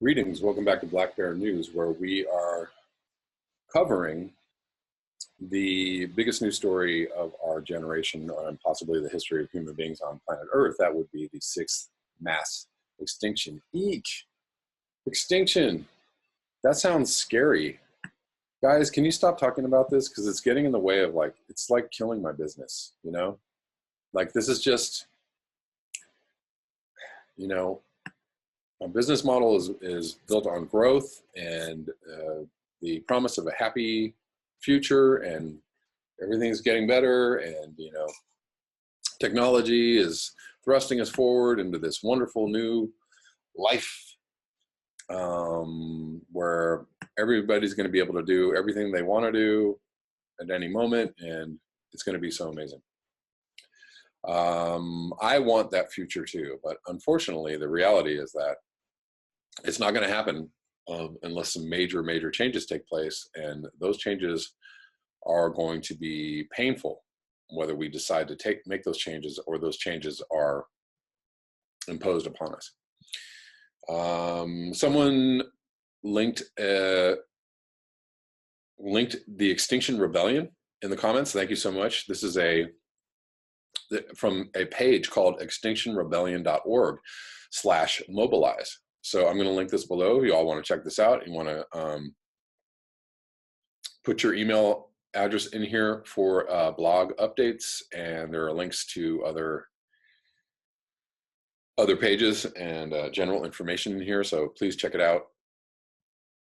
Greetings, welcome back to Black Bear News, where we are covering the biggest news story of our generation, and possibly the history of human beings on planet Earth. That would be the sixth mass extinction. Eek! Extinction! That sounds scary. Guys, can you stop talking about this? Because it's getting in the way of, like, it's like killing my business, you know? Like, this is just, you know, my business model is built on growth and the promise of a happy future, and everything's getting better, and, you know, technology is thrusting us forward into this wonderful new life where everybody's going to be able to do everything they want to do at any moment, and it's going to be so amazing. I want that future too, but unfortunately the reality is that it's not going to happen unless some major changes take place, and those changes are going to be painful, whether we decide to make those changes or those changes are imposed upon us. Someone linked the Extinction Rebellion in the comments. Thank you so much. This is from a page called extinctionrebellion.org/mobilize. So I'm going to link this below. If you all want to check this out, you want to put your email address in here for blog updates, and there are links to other pages and general information in here, so please check it out.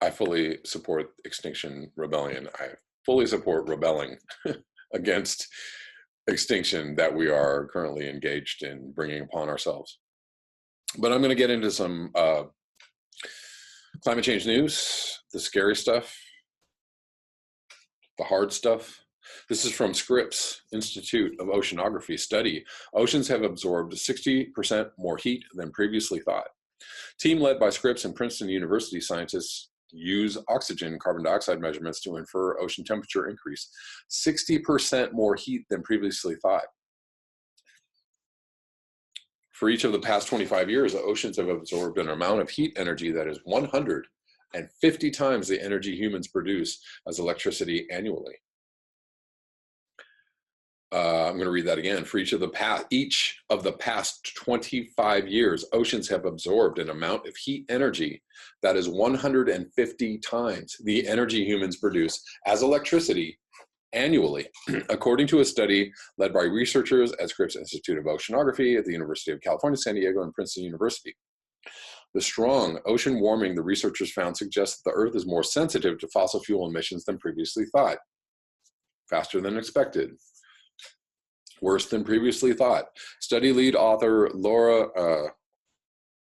I fully support Extinction Rebellion. I fully support rebelling against extinction that we are currently engaged in bringing upon ourselves. But I'm going to get into some climate change news, the scary stuff, the hard stuff. This is from Scripps Institute of Oceanography study. Oceans have absorbed 60% more heat than previously thought. Team led by Scripps and Princeton University scientists use oxygen and carbon dioxide measurements to infer ocean temperature increase 60% more heat than previously thought. For each of the past 25 years, the oceans have absorbed an amount of heat energy that is 150 times the energy humans produce as electricity annually. I'm going to read that again. For each of the past 25 years, oceans have absorbed an amount of heat energy that is 150 times the energy humans produce as electricity annually, according to a study led by researchers at Scripps Institute of Oceanography at the University of California, San Diego, and Princeton University. The strong ocean warming the researchers found suggests that the Earth is more sensitive to fossil fuel emissions than previously thought. Faster than expected. Worse than previously thought. Study lead author Lore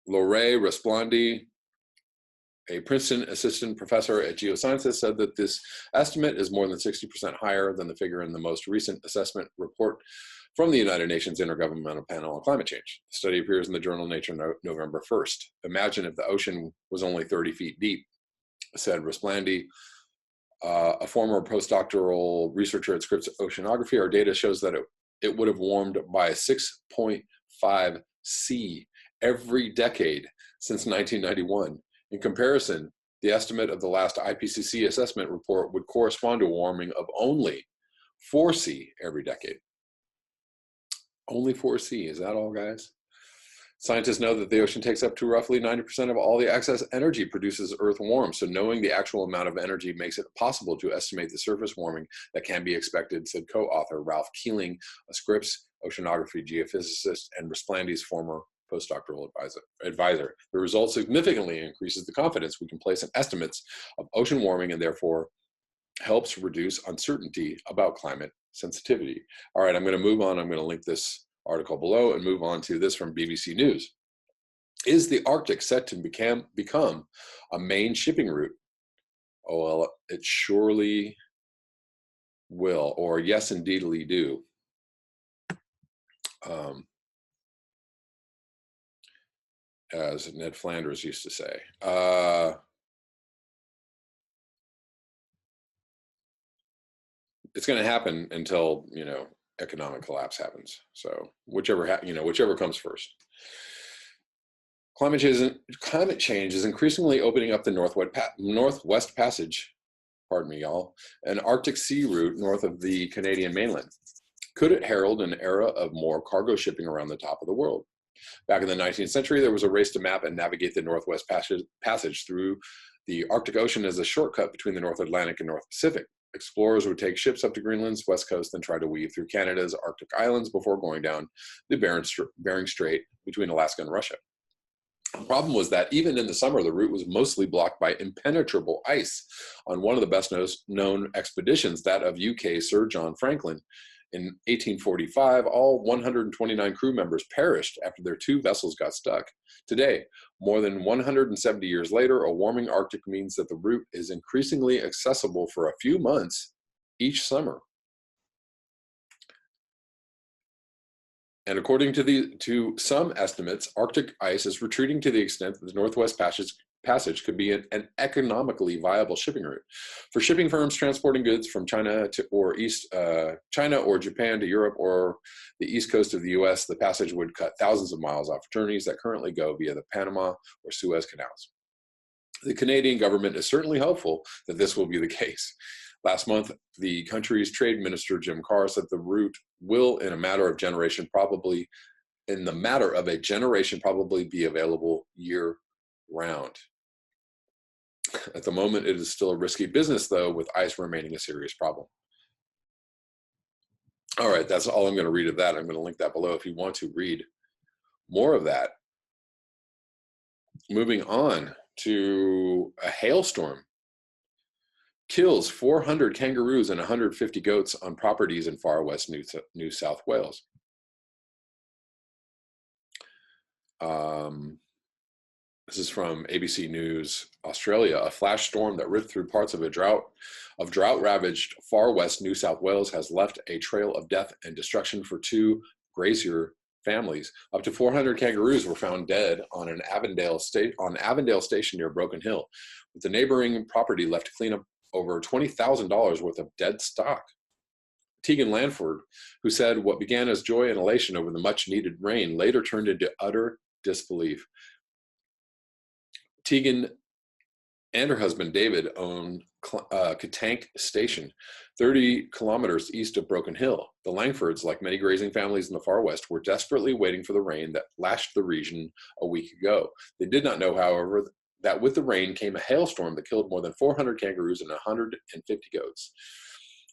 Resplandi, a Princeton assistant professor at geosciences, said that this estimate is more than 60% higher than the figure in the most recent assessment report from the United Nations Intergovernmental Panel on Climate Change. The study appears in the journal Nature November 1st. Imagine if the ocean was only 30 feet deep, said Resplandi, a former postdoctoral researcher at Scripps Oceanography. Our data shows that it would have warmed by 6.5 C every decade since 1991. In comparison, the estimate of the last IPCC assessment report would correspond to a warming of only 4 C every decade. Only 4 C, is that all, guys? Scientists know that the ocean takes up to roughly 90% of all the excess energy produces Earth warm, so knowing the actual amount of energy makes it possible to estimate the surface warming that can be expected, said co-author Ralph Keeling, a Scripps Oceanography geophysicist and Resplandi's former postdoctoral advisor. The result significantly increases the confidence we can place in estimates of ocean warming, and therefore helps reduce uncertainty about climate sensitivity. All right, I'm going to move on. I'm going to link this article below and move on to this from BBC News. Is the Arctic set to become a main shipping route? Oh, well, it surely will, or yes, indeedly do. As Ned Flanders used to say. It's going to happen until, you know, economic collapse happens. So whichever comes first. Climate change is increasingly opening up the Northwest Passage, pardon me, y'all, an Arctic sea route north of the Canadian mainland. Could it herald an era of more cargo shipping around the top of the world? Back in the 19th century, there was a race to map and navigate the Northwest Passage through the Arctic Ocean as a shortcut between the North Atlantic and North Pacific. Explorers would take ships up to Greenland's west coast and try to weave through Canada's Arctic islands before going down the Bering Strait between Alaska and Russia. The problem was that even in the summer, the route was mostly blocked by impenetrable ice. On one of the best known expeditions, that of UK Sir John Franklin, in 1845, all 129 crew members perished after their 2 vessels got stuck. Today, more than 170 years later, a warming Arctic means that the route is increasingly accessible for a few months each summer. And according to some estimates, Arctic ice is retreating to the extent that the Northwest Passage could be an economically viable shipping route. For shipping firms transporting goods from China or Japan to Europe or the east coast of the US, the passage would cut thousands of miles off journeys that currently go via the Panama or Suez canals. The Canadian government is certainly hopeful that this will be the case. Last month, the country's trade minister, Jim Carr, said the route will, in a matter of a generation, probably be available year-round. At the moment, it is still a risky business, though, with ice remaining a serious problem. All right, that's all I'm going to read of that. I'm going to link that below if you want to read more of that. Moving on to a hailstorm. Kills 400 kangaroos and 150 goats on properties in far west New South Wales. This is from ABC News Australia. A flash storm that ripped through parts of drought-ravaged far west New South Wales has left a trail of death and destruction for 2 grazier families. Up to 400 kangaroos were found dead on Avondale Station near Broken Hill, with the neighboring property left to clean up over $20,000 worth of dead stock. Tegan Lanford, who said what began as joy and elation over the much-needed rain later turned into utter disbelief. Tegan and her husband David own Katank Station, 30 kilometers east of Broken Hill. The Langfords, like many grazing families in the far west, were desperately waiting for the rain that lashed the region a week ago. They did not know, however, that with the rain came a hailstorm that killed more than 400 kangaroos and 150 goats.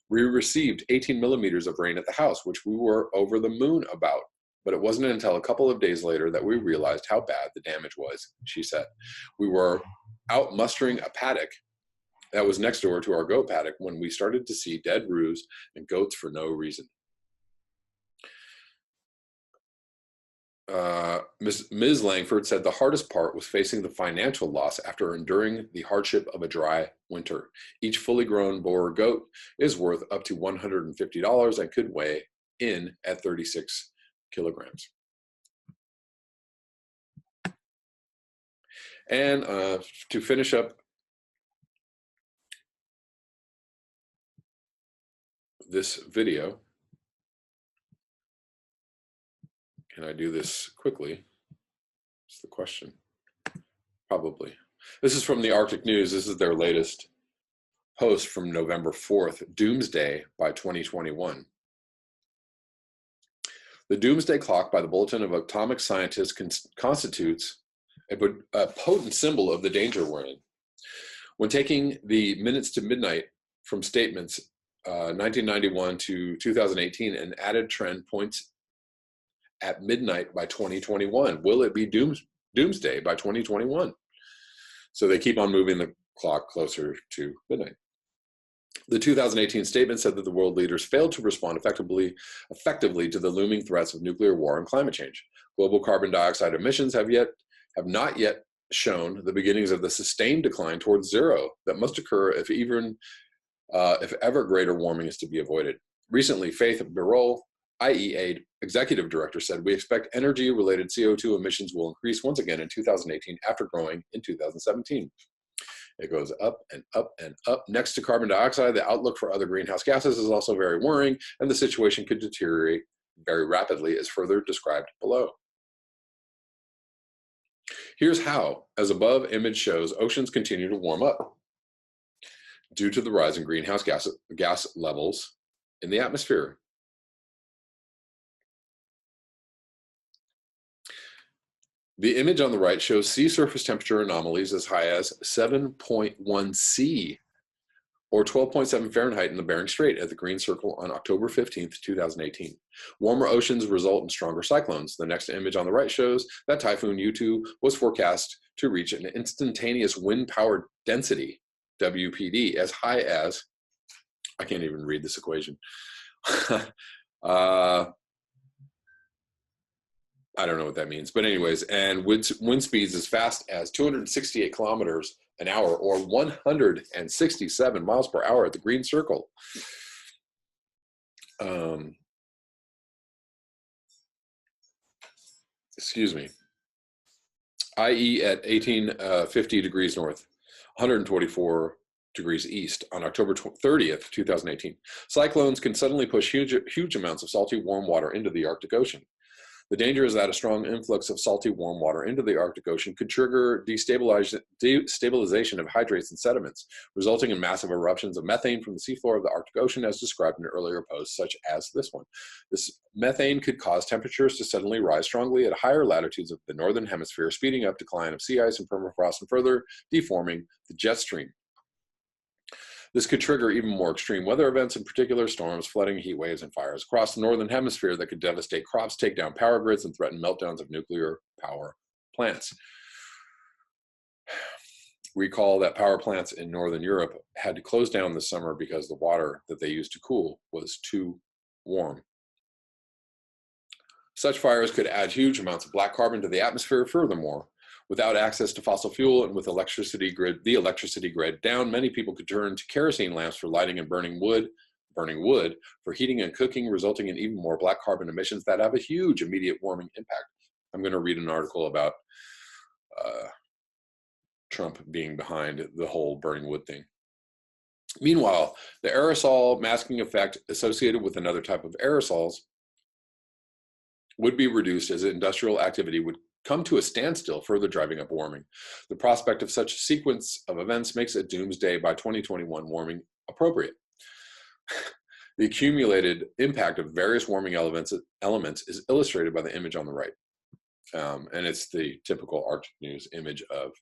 We received 18 millimeters of rain at the house, which we were over the moon about. But it wasn't until a couple of days later that we realized how bad the damage was, she said. We were out mustering a paddock that was next door to our goat paddock when we started to see dead roos and goats for no reason. Ms. Langford said the hardest part was facing the financial loss after enduring the hardship of a dry winter. Each fully grown Boer goat is worth up to $150 and could weigh in at 36 kilograms. And to finish up this video, can I do this quickly? That's the question. Probably. This is from the Arctic News. This is their latest post from November 4th, Doomsday by 2021. The Doomsday Clock by the Bulletin of Atomic Scientists constitutes a potent symbol of the danger we're in. When taking the minutes to midnight from statements 1991 to 2018, an added trend points at midnight by 2021. Will it be doomsday by 2021? So they keep on moving the clock closer to midnight. The 2018 statement said that the world leaders failed to respond effectively to the looming threats of nuclear war and climate change. Global carbon dioxide emissions have not yet shown the beginnings of the sustained decline towards zero that must occur if ever greater warming is to be avoided. Recently, Faith Birol, IEA executive director, said, "We expect energy-related CO2 emissions will increase once again in 2018 after growing in 2017. It goes up and up and up. Next to carbon dioxide, the outlook for other greenhouse gases is also very worrying, and the situation could deteriorate very rapidly, as further described below. Here's how. As above image shows, oceans continue to warm up due to the rise in greenhouse gas levels in the atmosphere. The image on the right shows sea surface temperature anomalies as high as 7.1 C or 12.7 Fahrenheit in the Bering Strait at the green circle on October 15th, 2018. Warmer oceans result in stronger cyclones. The next image on the right shows that Typhoon U2 was forecast to reach an instantaneous wind power density, WPD, as high as, I can't even read this equation, I don't know what that means, but anyways, and wind speeds as fast as 268 kilometers an hour or 167 miles per hour at the green circle. Excuse me. i.e. at 1850 degrees north, 124 degrees east on October 30th, 2018. Cyclones can suddenly push huge amounts of salty warm water into the Arctic Ocean. The danger is that a strong influx of salty warm water into the Arctic Ocean could trigger destabilization of hydrates and sediments, resulting in massive eruptions of methane from the seafloor of the Arctic Ocean, as described in earlier posts, such as this one. This methane could cause temperatures to suddenly rise strongly at higher latitudes of the northern hemisphere, speeding up decline of sea ice and permafrost and further deforming the jet stream. This could trigger even more extreme weather events, in particular storms, flooding, heat waves, and fires across the northern hemisphere that could devastate crops, take down power grids, and threaten meltdowns of nuclear power plants. Recall that power plants in northern Europe had to close down this summer because the water that they used to cool was too warm. Such fires could add huge amounts of black carbon to the atmosphere. Furthermore, without access to fossil fuel and with the electricity grid down, many people could turn to kerosene lamps for lighting and burning wood for heating and cooking, resulting in even more black carbon emissions that have a huge immediate warming impact. I'm going to read an article about Trump being behind the whole burning wood thing. Meanwhile, the aerosol masking effect associated with another type of aerosols would be reduced as industrial activity would come to a standstill, further driving up warming. The prospect of such a sequence of events makes a doomsday by 2021 warming appropriate. The accumulated impact of various warming elements is illustrated by the image on the right. And it's the typical Arctic News image of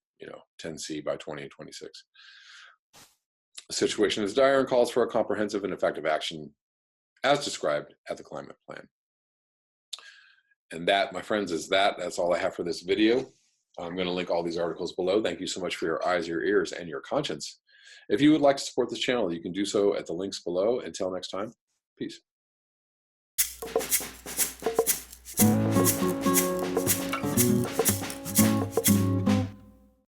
10C by 2026. The situation is dire and calls for a comprehensive and effective action as described at the climate plan. And that, my friends, that's all I have for this video. I'm going to link all these articles below. Thank you so much for your eyes, your ears, and your conscience. If you would like to support this channel, you can do so at the links below. Until next time, peace.